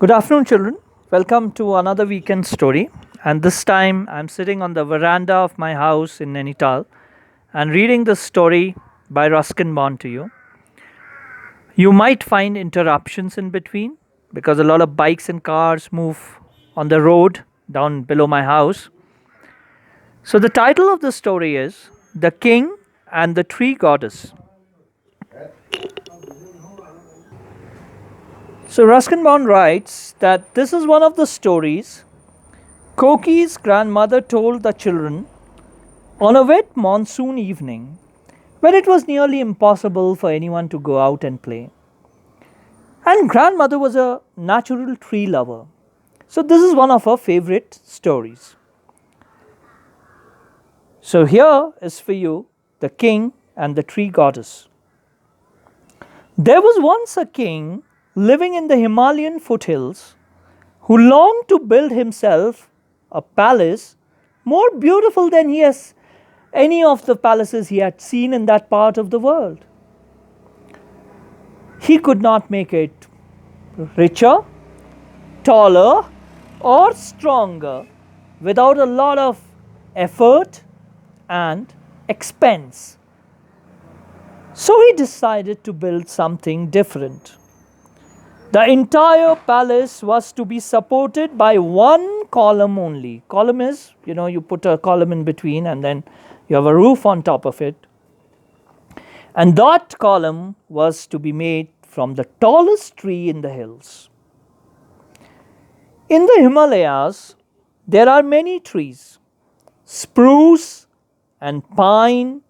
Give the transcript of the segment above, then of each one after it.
Good afternoon, children. Welcome to another weekend story. And this time I'm sitting on the veranda of my house in Nainital and reading this story by Ruskin to you. You might find interruptions in between because a lot of bikes and cars move on the road down below my house. So the title of the story is The King and the Tree Goddess. So Ruskin writes that this is one of the stories Koki's grandmother told the children on a wet monsoon evening when it was nearly impossible for anyone to go out and play. And grandmother was a natural tree lover. So this is one of her favorite stories. So here is for you The King and the Tree Goddess. There was once a king living in the Himalayan foothills who longed to build himself a palace more beautiful than any of the palaces he had seen in that part of the world. He could not make it richer, taller, or stronger without a lot of effort and expense. So he decided to build something different. The entire palace was to be supported by one column only. Column is, you put a column in between and then you have a roof on top of it. And that column was to be made from the tallest tree in the hills. In the Himalayas, there are many trees: spruce and pine,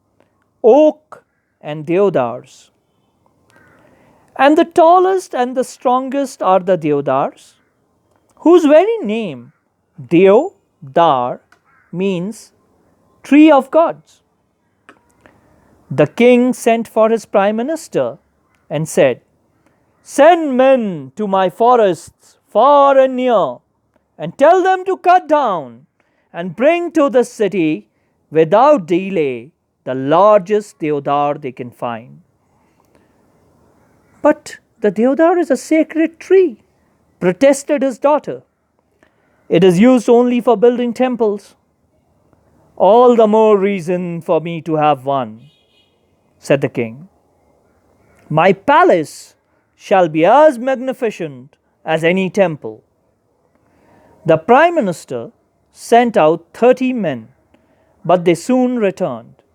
oak and deodars. And the tallest and the strongest are the deodars, whose very name, Deodar, means tree of gods. The king sent for his prime minister and said, "Send men to my forests far and near and tell them to cut down and bring to the city without delay the largest deodar they can find." "But the deodar is a sacred tree," protested his daughter. "It is used only for building temples." "All the more reason for me to have one," said the king. "My palace shall be as magnificent as any temple." The prime minister sent out 30 men, but they soon returned,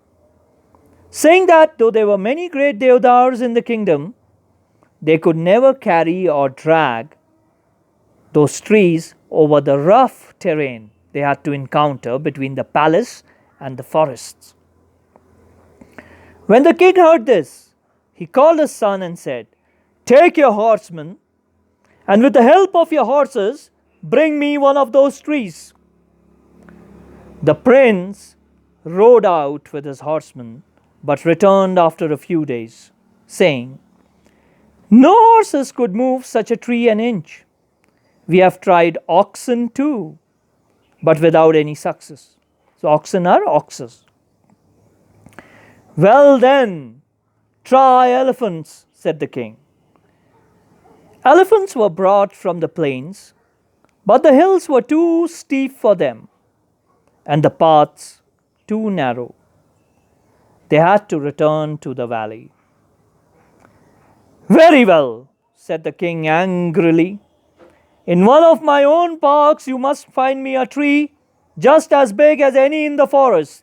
saying that though there were many great deodars in the kingdom, they could never carry or drag those trees over the rough terrain they had to encounter between the palace and the forests. When the king heard this, he called his son and said, "Take your horsemen, and with the help of your horses, bring me one of those trees." The prince rode out with his horsemen, but returned after a few days, saying, "No horses could move such a tree an inch. We have tried oxen too, but without any success." So oxen are oxes. "Well then, try elephants," said the king. Elephants were brought from the plains, but the hills were too steep for them, and the paths too narrow. They had to return to the valley. "Very well," said the king angrily. "In one of my own parks you must find me a tree just as big as any in the forest.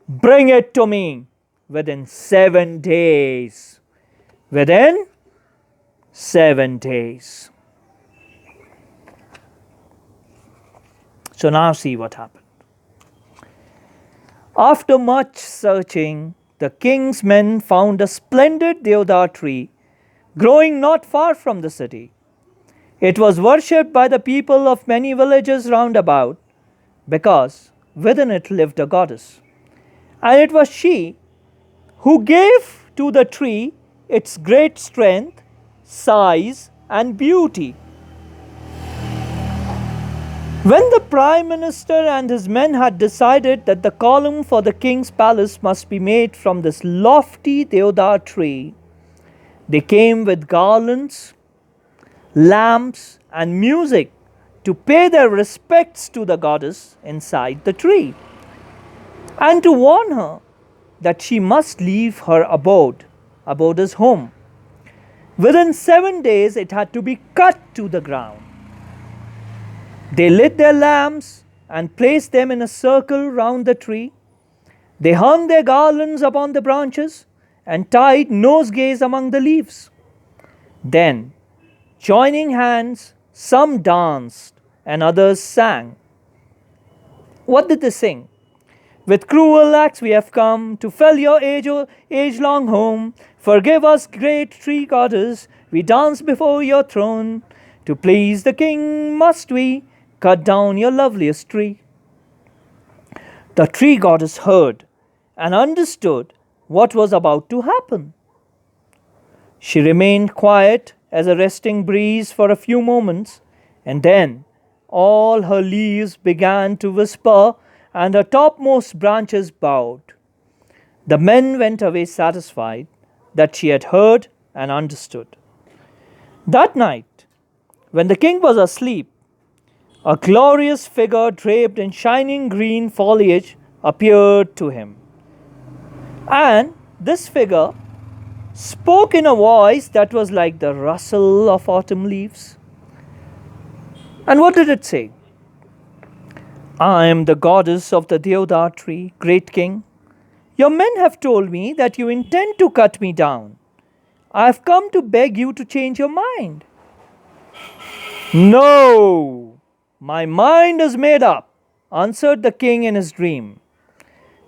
Bring it to me within 7 days. Within 7 days. So now see what happened. After much searching, the king's men found a splendid deodar tree growing not far from the city. It was worshipped by the people of many villages round about, because within it lived a goddess. And it was she who gave to the tree its great strength, size, and beauty. When the prime minister and his men had decided that the column for the king's palace must be made from this lofty deodar tree, they came with garlands, lamps, and music to pay their respects to the goddess inside the tree, and to warn her that she must leave her abode is home. Within 7 days, it had to be cut to the ground. They lit their lamps and placed them in a circle round the tree. They hung their garlands upon the branches and tied nosegays among the leaves. Then, joining hands, some danced and others sang. What did they sing? With cruel acts we have come to fell your age-long home. Forgive us, great tree goddess, we dance before your throne. To please the king must we cut down your loveliest tree. The tree goddess heard and understood what was about to happen. She remained quiet as a resting breeze for a few moments, and then all her leaves began to whisper and her topmost branches bowed. The men went away satisfied that she had heard and understood. That night, when the king was asleep, a glorious figure draped in shining green foliage appeared to him. And this figure spoke in a voice that was like the rustle of autumn leaves. And what did it say? I am the goddess of the deodar tree, great king. Your men have told me that you intend to cut me down. I have come to beg you to change your mind. No, my mind is made up, answered the king in his dream.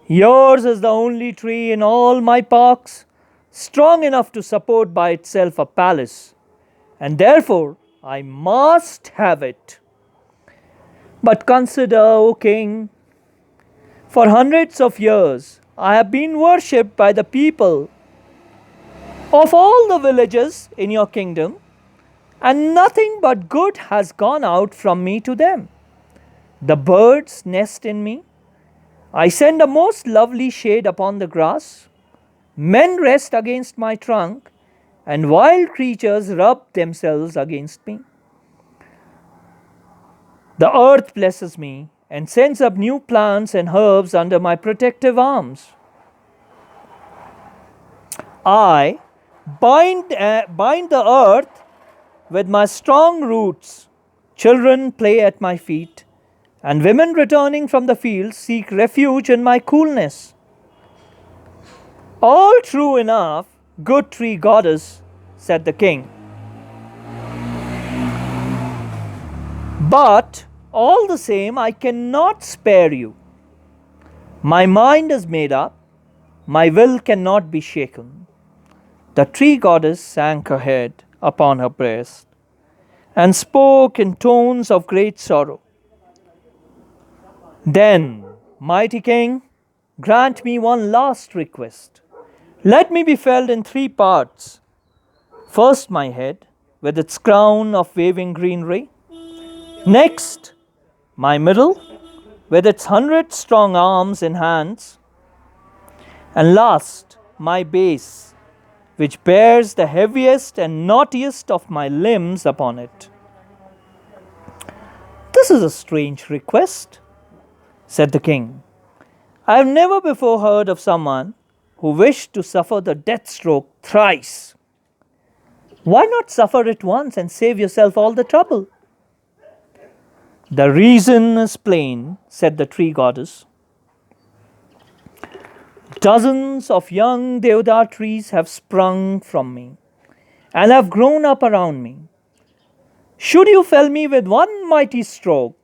Yours is the only tree in all my parks strong enough to support by itself a palace, and therefore I must have it. But consider, O king, for hundreds of years I have been worshipped by the people of all the villages in your kingdom, and nothing but good has gone out from me to them. The birds nest in me. I send a most lovely shade upon the grass. Men rest against my trunk, and wild creatures rub themselves against me. The earth blesses me and sends up new plants and herbs under my protective arms. I bind the earth with my strong roots. Children play at my feet, and women returning from the fields seek refuge in my coolness. All true enough, good tree goddess, said the king. But all the same, I cannot spare you. My mind is made up, my will cannot be shaken. The tree goddess sank her head upon her breast and spoke in tones of great sorrow. Then, mighty king, grant me one last request. Let me be felled in 3 parts. First, my head, with its crown of waving greenery. Next, my middle, with its 100 strong arms and hands. And last, my base, which bears the heaviest and knottiest of my limbs upon it. This is a strange request, said the king. I have never before heard of someone who wished to suffer the death stroke thrice. Why not suffer it once and save yourself all the trouble? The reason is plain, said the tree goddess. Dozens of young deodar trees have sprung from me and have grown up around me. Should you fell me with one mighty stroke,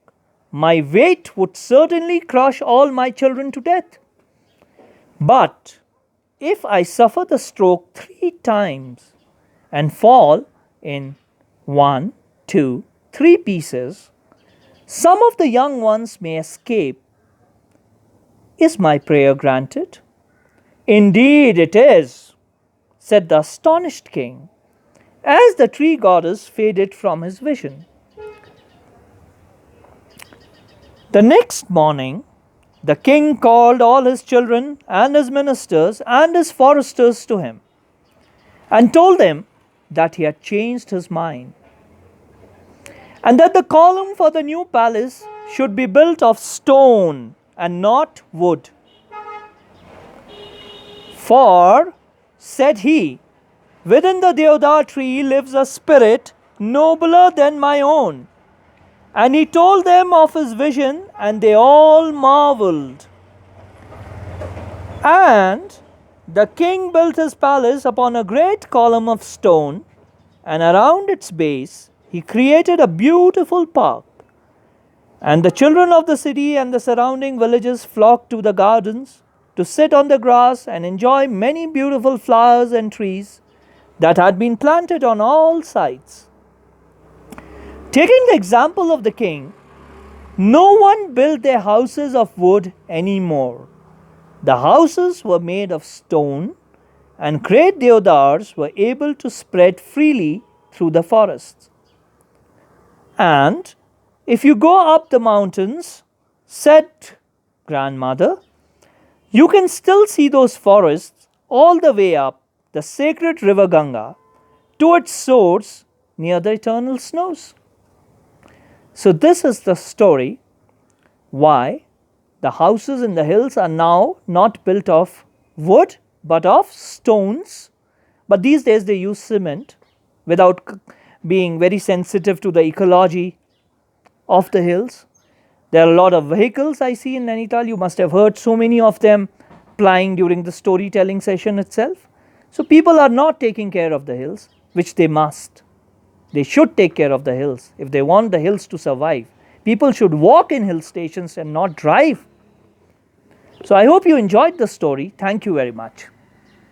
my weight would certainly crush all my children to death. But if I suffer the stroke 3 times and fall in 1, 2, 3 pieces, some of the young ones may escape. Is my prayer granted? Indeed it is, said the astonished king, as the tree goddess faded from his vision. The next morning, the king called all his children and his ministers and his foresters to him and told them that he had changed his mind. and that the column for the new palace should be built of stone and not wood. For, said he, within the deodar tree lives a spirit nobler than my own. And he told them of his vision, and they all marveled. And the king built his palace upon a great column of stone, and around its base he created a beautiful park. And the children of the city and the surrounding villages flocked to the gardens to sit on the grass and enjoy many beautiful flowers and trees that had been planted on all sides. Taking the example of the king, no one built their houses of wood anymore. The houses were made of stone, and great deodars were able to spread freely through the forests. And if you go up the mountains, said grandmother, you can still see those forests all the way up the sacred river Ganga to its source near the eternal snows. So this is the story why the houses in the hills are now not built of wood but of stones. But these days they use cement without being very sensitive to the ecology of the hills. There are a lot of vehicles I see in Nainital. You must have heard so many of them plying during the storytelling session itself. So people are not taking care of the hills, which they must. They should take care of the hills if they want the hills to survive. People should walk in hill stations and not drive. So I hope you enjoyed the story. Thank you very much.